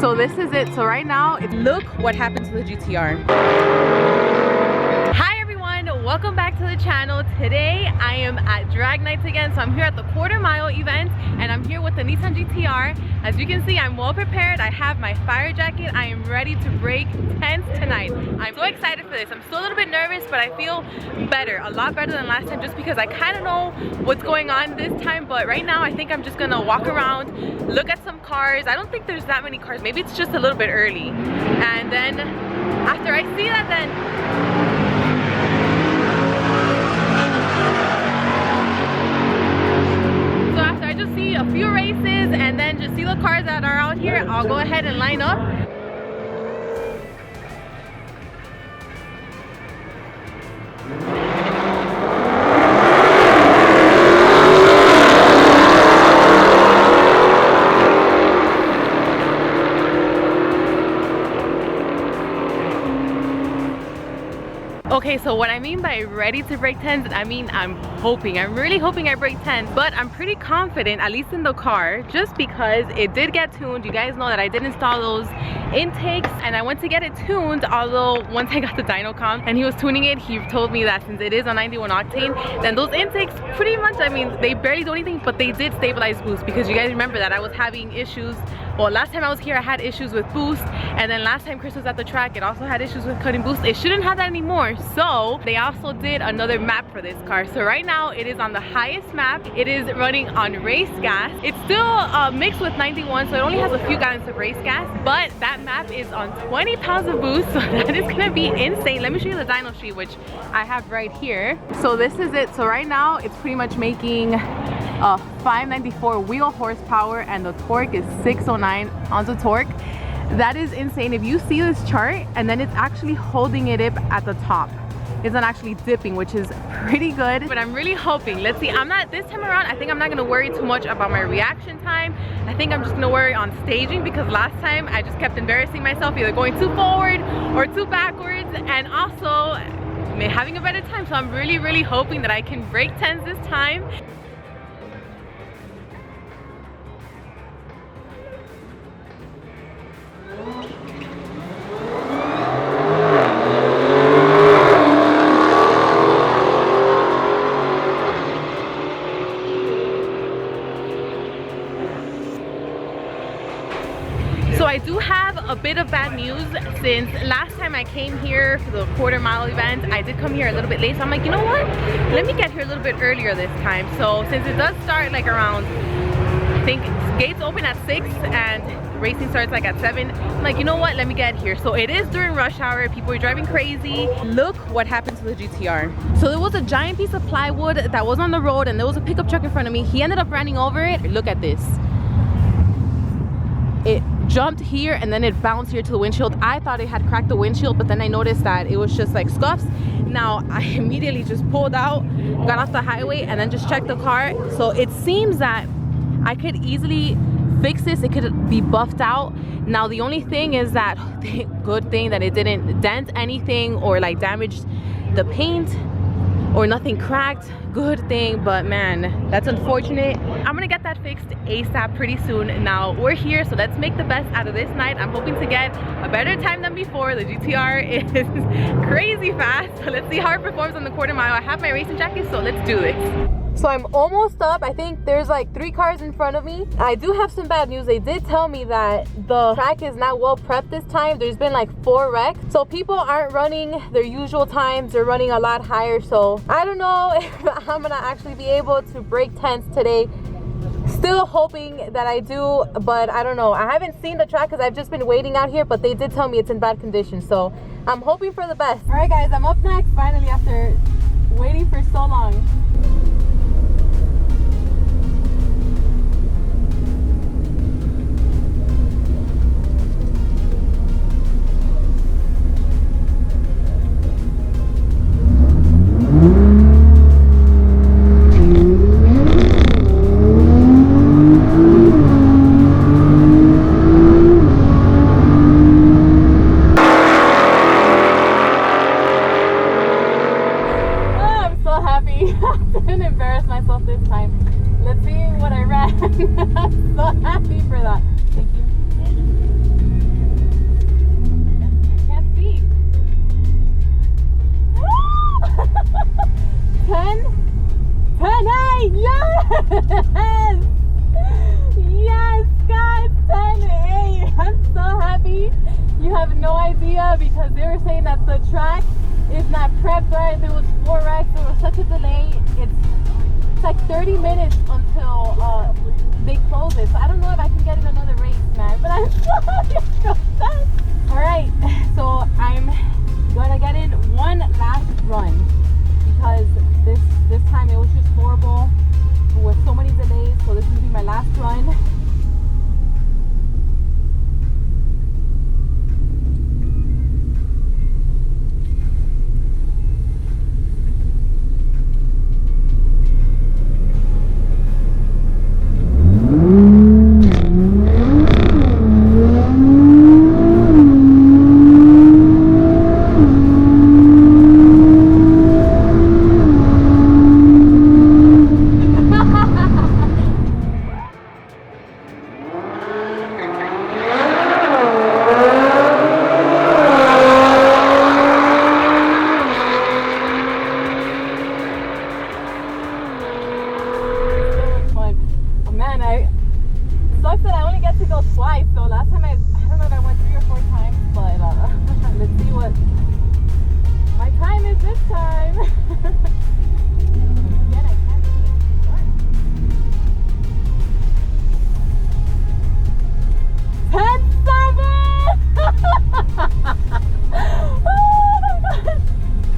So this is it. So right now, look what happened to the GTR. Hi everyone, welcome back to the channel. Today I am at drag nights again. So I'm here at the quarter-mile event and I'm here with the Nissan GTR. As you can see, I'm well prepared. I have my fire jacket. I am ready to break 10s tonight. I'm so excited for this. I'm still a little bit nervous, but I feel better, a lot better than last time, just because I kind of know what's going on this time. But right now I think I'm just gonna walk around, look at some cars. I don't think there's that many cars. Maybe it's just a little bit early. And then after I see that, then just see a few races and then just see the cars that are out here. I'll go ahead and line up. Okay, so what I mean by ready to break 10s, I mean I'm really hoping I break 10s, but I'm pretty confident, at least in the car, just because it did get tuned. You guys know that I did install those intakes and I went to get it tuned, although once I got the dyno comp and he was tuning it, he told me that since it is on 91 octane, then those intakes pretty much, I mean, they barely do anything, but they did stabilize boost, because you guys remember that I was having issues. Well, last time I was here I had issues with boost, and then last time Chris was at the track, it also had issues with cutting boost. It shouldn't have that anymore. So they also did another map for this car. So right now it is on the highest map. It is running on race gas. It's still mixed with 91, so it only has a few gallons of race gas, but that map is on 20 pounds of boost, so that is gonna be insane. Let me show you the dyno sheet, which I have right here. So this is it. So right now it's pretty much making 594 wheel horsepower and the torque is 609 pounds of torque. That is insane. If you see this chart, and then it's actually holding it up at the top. It's not actually dipping, which is pretty good. But I'm really hoping, let's see, this time around, I think I'm not gonna worry too much about my reaction time. I think I'm just gonna worry on staging, because last time I just kept embarrassing myself, either going too forward or too backwards, and also having a better time. So I'm really hoping that I can break 10s this time. I do have a bit of bad news. Since last time I came here for the quarter-mile event, I did come here a little bit late, so I'm like, you know what, let me get here a little bit earlier this time. So since it does start like around, I think gates open at 6 and racing starts like at 7, I'm like, you know what, let me get here. So it is during rush hour, people are driving crazy. Look what happened to the GTR. So there was a giant piece of plywood that was on the road and there was a pickup truck in front of me. He ended up running over it. Look at this. It jumped here and then it bounced here to the windshield. I thought it had cracked the windshield, but then I noticed that it was just like scuffs. Now I immediately just pulled out, got off the highway, and then just checked the car. So it seems that I could easily fix this. It could be buffed out. Now the only thing is that, good thing that it didn't dent anything or like damage the paint or nothing cracked. Good thing, but man, that's unfortunate. I'm gonna get that fixed ASAP pretty soon. Now we're here, so let's make the best out of this night. I'm hoping to get a better time than before. The GTR is crazy fast, so let's see how it performs on the quarter-mile. I have my racing jacket, so let's do this. So I'm almost up. I think there's like 3 cars in front of me. I do have some bad news. They did tell me that the track is not well prepped this time. There's been like 4 wrecks. So people aren't running their usual times. They're running a lot higher. So I don't know if I'm gonna actually be able to break 10s today. Still hoping that I do, but I don't know. I haven't seen the track because I've just been waiting out here, but they did tell me it's in bad condition. So I'm hoping for the best. All right guys, I'm up next finally after waiting for so long. have no idea because they were saying that the track is not prepped right. There was 4 wrecks. There was such a delay. It's like 30 minutes until they close it. So I don't know if I can get in another race, man. But I'm so excited. All right, so I'm gonna get in one last run because this time it was just horrible with so many delays. So this is gonna be my last run.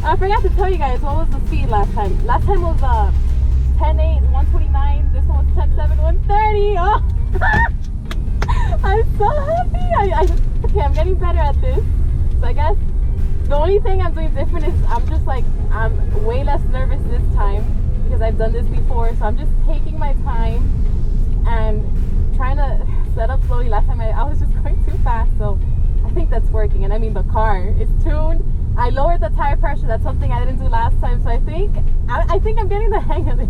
I forgot to tell you guys what was the speed last time. Last time was 10.8, 129. This one was 10.7, 130. Oh. I'm so happy. Okay, I'm getting better at this. So I guess the only thing I'm doing different is I'm way less nervous this time because I've done this before. So I'm just taking my time and trying to set up slowly. Last time I was just going too fast. So I think that's working. And I mean, the car is tuned. I lowered the tire pressure. That's something I didn't do last time. So I think I'm getting the hang of this.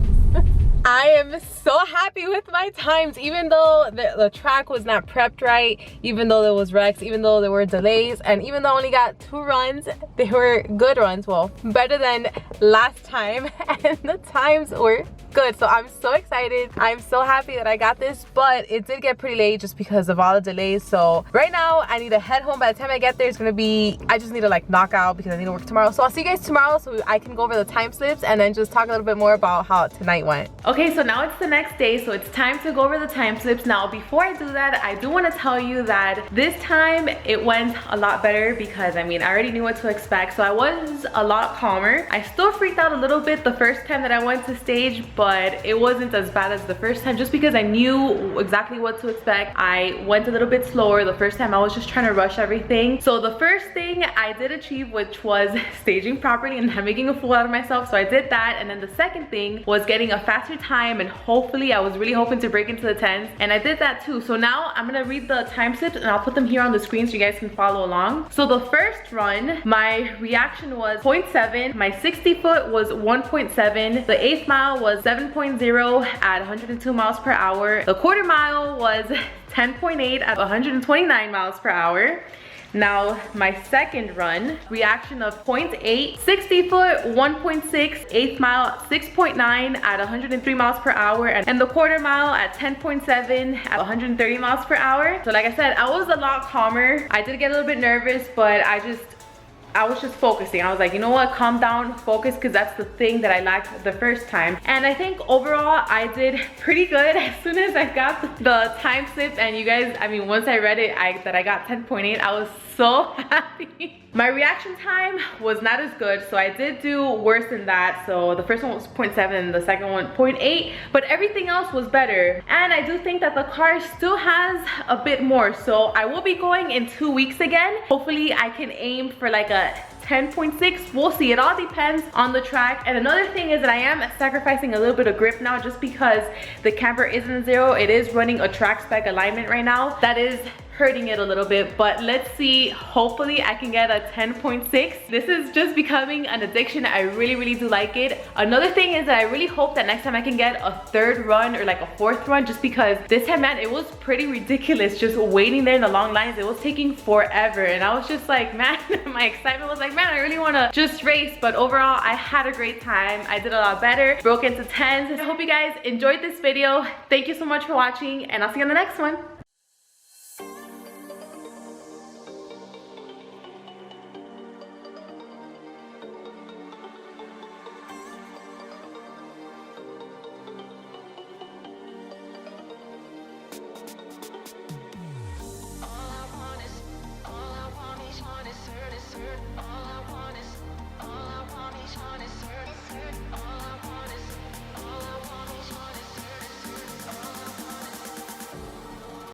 I am so happy with my times, even though the track was not prepped right, even though there was wrecks, even though there were delays, and even though I only got 2 runs, they were good runs. Well, better than last time, and the times were good. So I'm so excited. I'm so happy that I got this, but it did get pretty late just because of all the delays. So right now I need to head home. By the time I get there, it's gonna be, I just need to like knock out because I need to work tomorrow. So I'll see you guys tomorrow so I can go over the time slips and then just talk a little bit more about how tonight went. Okay, so now it's the next day, so it's time to go over the time slips. Now before I do that, I do want to tell you that this time it went a lot better because I mean I already knew what to expect. So I was a lot calmer. I still freaked out a little bit the first time that I went to stage, but it wasn't as bad as the first time just because I knew exactly what to expect. I went a little bit slower the first time. I was just trying to rush everything. So the first thing I did achieve, which was staging properly and not making a fool out of myself, so I did that. And then the second thing was getting a faster time, and hopefully I was really hoping to break into the 10s, and I did that too. So now I'm gonna read the time slips and I'll put them here on the screen so you guys can follow along. So the first run, my reaction was 0.7, my 60 foot was 1.7, the 8th mile was 7.0 at 102 miles per hour, the quarter mile was 10.8 at 129 miles per hour. Now my second run, reaction of 0.8, 60 foot, 1.6, 8th mile, 6.9 at 103 miles per hour, and the quarter mile at 10.7 at 130 miles per hour. So like I said, I was a lot calmer. I did get a little bit nervous, but I was just focusing. I was like, you know what, calm down, focus, because that's the thing that I lacked the first time. And I think overall I did pretty good. As soon as I got the time slip, and you guys, I mean, once I read it that I got 10.8, I was so happy. My reaction time was not as good, so I did do worse than that. So the first one was 0.7 and the second one 0.8, but everything else was better. And I do think that the car still has a bit more, so I will be going in 2 weeks again. Hopefully I can aim for like a 10.6. We'll see. It all depends on the track. And another thing is that I am sacrificing a little bit of grip now just because the camper isn't a 0. It is running a track spec alignment right now. That is hurting it a little bit, but let's see. Hopefully I can get a 10.6. This is just becoming an addiction. I really do like it. Another thing is that I really hope that next time I can get a 3rd run or like a 4th run, just because this time, man, it was pretty ridiculous just waiting there in the long lines. It was taking forever, and I was just like, man, my excitement was like, man, I really want to just race. But overall I had a great time. I did a lot better, broke into 10s. I hope you guys enjoyed this video. Thank you so much for watching, and I'll see you on the next one.